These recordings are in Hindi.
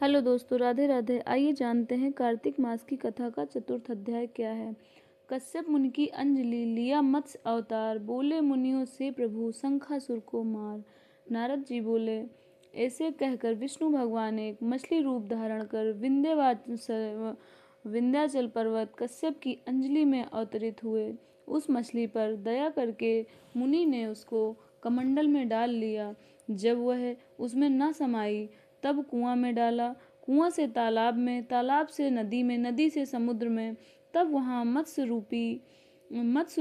हेलो दोस्तों, राधे राधे। आइए जानते हैं कार्तिक मास की कथा का चतुर्थ अध्याय क्या है। कश्यप मुनि की अंजलि, लिया मत्स्य अवतार, बोले मुनियों से प्रभु शंखासुर को मार। नारद जी बोले, ऐसे कहकर विष्णु भगवान एक मछली रूप धारण कर विंध्याचल पर्वत कश्यप की अंजलि में अवतरित हुए। उस मछली पर दया करके मुनि ने उसको कमंडल में डाल लिया। जब वह उसमें न समाई तब कुआं में डाला, कुआं से तालाब में, तालाब से नदी में, नदी से समुद्र में। तब वहां मत्स्य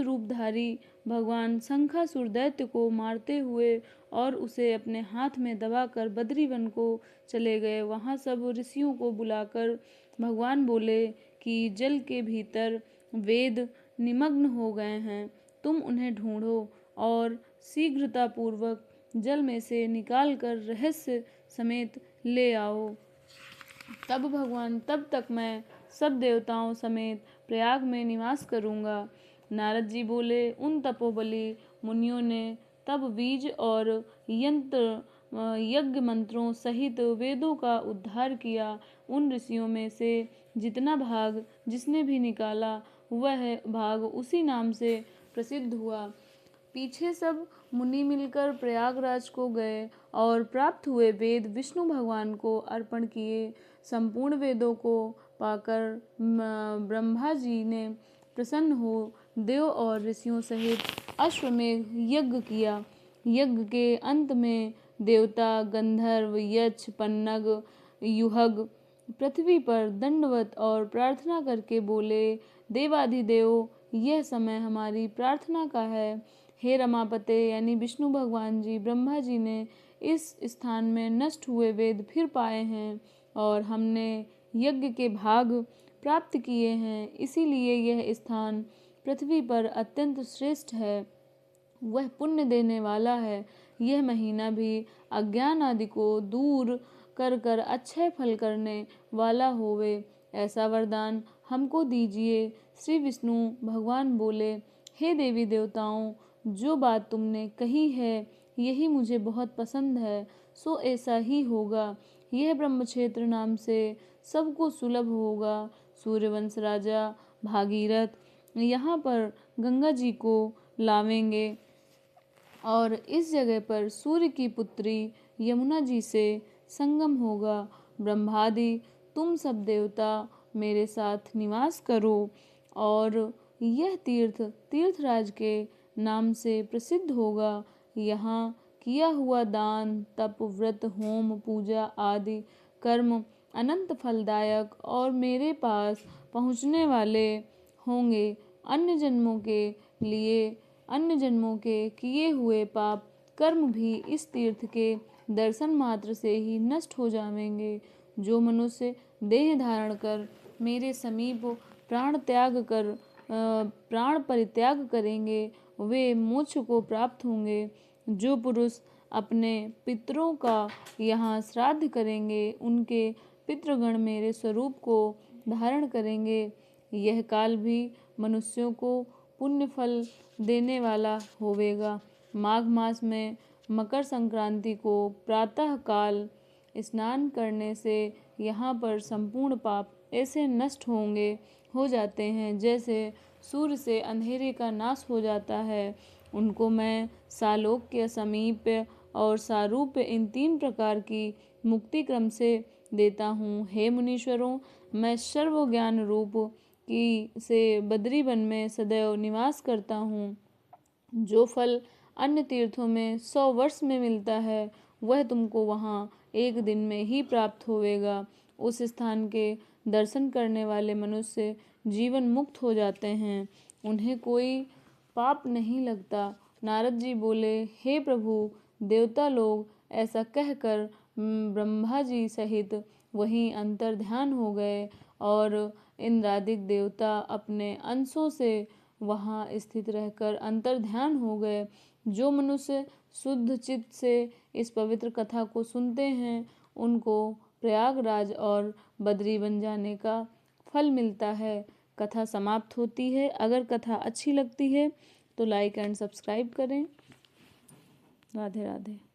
रूपधारी भगवान शंखासुर दैत्य को मारते हुए और उसे अपने हाथ में दबाकर बद्रीवन को चले गए। वहां सब ऋषियों को बुलाकर भगवान बोले कि जल के भीतर वेद निमग्न हो गए हैं, तुम उन्हें ढूंढो और शीघ्रतापूर्वक जल में से निकालकर रहस्य समेत ले आओ। तब तक मैं सब देवताओं समेत प्रयाग में निवास करूंगा। नारद जी बोले, उन तपोबली मुनियों ने तब बीज और यज्ञ मंत्रों सहित वेदों का उद्धार किया। उन ऋषियों में से जितना भाग जिसने भी निकाला वह भाग उसी नाम से प्रसिद्ध हुआ। पीछे सब मुनि मिलकर प्रयागराज को गए और प्राप्त हुए वेद विष्णु भगवान को अर्पण किए। संपूर्ण वेदों को पाकर ब्रह्मा जी ने प्रसन्न हो देव और ऋषियों सहित अश्वमेध यज्ञ किया। यज्ञ के अंत में देवता, गंधर्व, यक्ष, पन्नग, युहग पृथ्वी पर दंडवत और प्रार्थना करके बोले, देवाधिदेव, यह समय हमारी प्रार्थना का है। हे रमापते यानी विष्णु भगवान जी, ब्रह्मा जी ने इस स्थान में नष्ट हुए वेद फिर पाए हैं और हमने यज्ञ के भाग प्राप्त किए हैं, इसीलिए यह स्थान पृथ्वी पर अत्यंत श्रेष्ठ है, वह पुण्य देने वाला है। यह महीना भी अज्ञान आदि को दूर कर कर अक्षय फल करने वाला होवे, ऐसा वरदान हमको दीजिए। श्री विष्णु भगवान बोले, हे देवी देवताओं, जो बात तुमने कही है यही मुझे बहुत पसंद है, सो ऐसा ही होगा। यह ब्रह्मक्षेत्र नाम से सबको सुलभ होगा। सूर्यवंश राजा भागीरथ यहाँ पर गंगा जी को लावेंगे और इस जगह पर सूर्य की पुत्री यमुना जी से संगम होगा। ब्रह्मादि तुम सब देवता मेरे साथ निवास करो और यह तीर्थराज के नाम से प्रसिद्ध होगा। यहाँ किया हुआ दान, तप, व्रत, होम, पूजा आदि कर्म अनंत फलदायक और मेरे पास पहुँचने वाले होंगे। अन्य जन्मों के किए हुए पाप कर्म भी इस तीर्थ के दर्शन मात्र से ही नष्ट हो जाएंगे। जो मनुष्य देह धारण कर मेरे समीप प्राण परित्याग करेंगे वे मोक्ष को प्राप्त होंगे। जो पुरुष अपने पितरों का यहाँ श्राद्ध करेंगे उनके पितृगण मेरे स्वरूप को धारण करेंगे। यह काल भी मनुष्यों को पुण्य फल देने वाला होवेगा। माघ मास में मकर संक्रांति को प्रातः काल स्नान करने से यहाँ पर संपूर्ण पाप ऐसे नष्ट हो जाते हैं जैसे सूर्य से अंधेरे का नाश हो जाता है। उनको मैं सालोक्य, समीप्य और सारूप्य इन 3 प्रकार की मुक्ति क्रम से देता हूँ। हे मुनीश्वरों, मैं सर्व ज्ञान रूप से बद्रीवन में सदैव निवास करता हूँ। जो फल अन्य तीर्थों में 100 वर्ष में मिलता है वह तुमको वहाँ 1 दिन में ही प्राप्त होवेगा। उस स्थान के दर्शन करने वाले मनुष्य जीवन मुक्त हो जाते हैं, उन्हें कोई पाप नहीं लगता। नारद जी बोले, हे प्रभु, देवता लोग ऐसा कहकर ब्रह्मा जी सहित वहीं अंतर्ध्यान हो गए और इंद्रादिक देवता अपने अंशों से वहाँ स्थित रहकर अंतर्ध्यान हो गए। जो मनुष्य शुद्ध चित्त से इस पवित्र कथा को सुनते हैं उनको प्रयागराज और बद्री बन जाने का फल मिलता है। कथा समाप्त होती है। अगर कथा अच्छी लगती है तो लाइक एंड सब्सक्राइब करें। राधे राधे।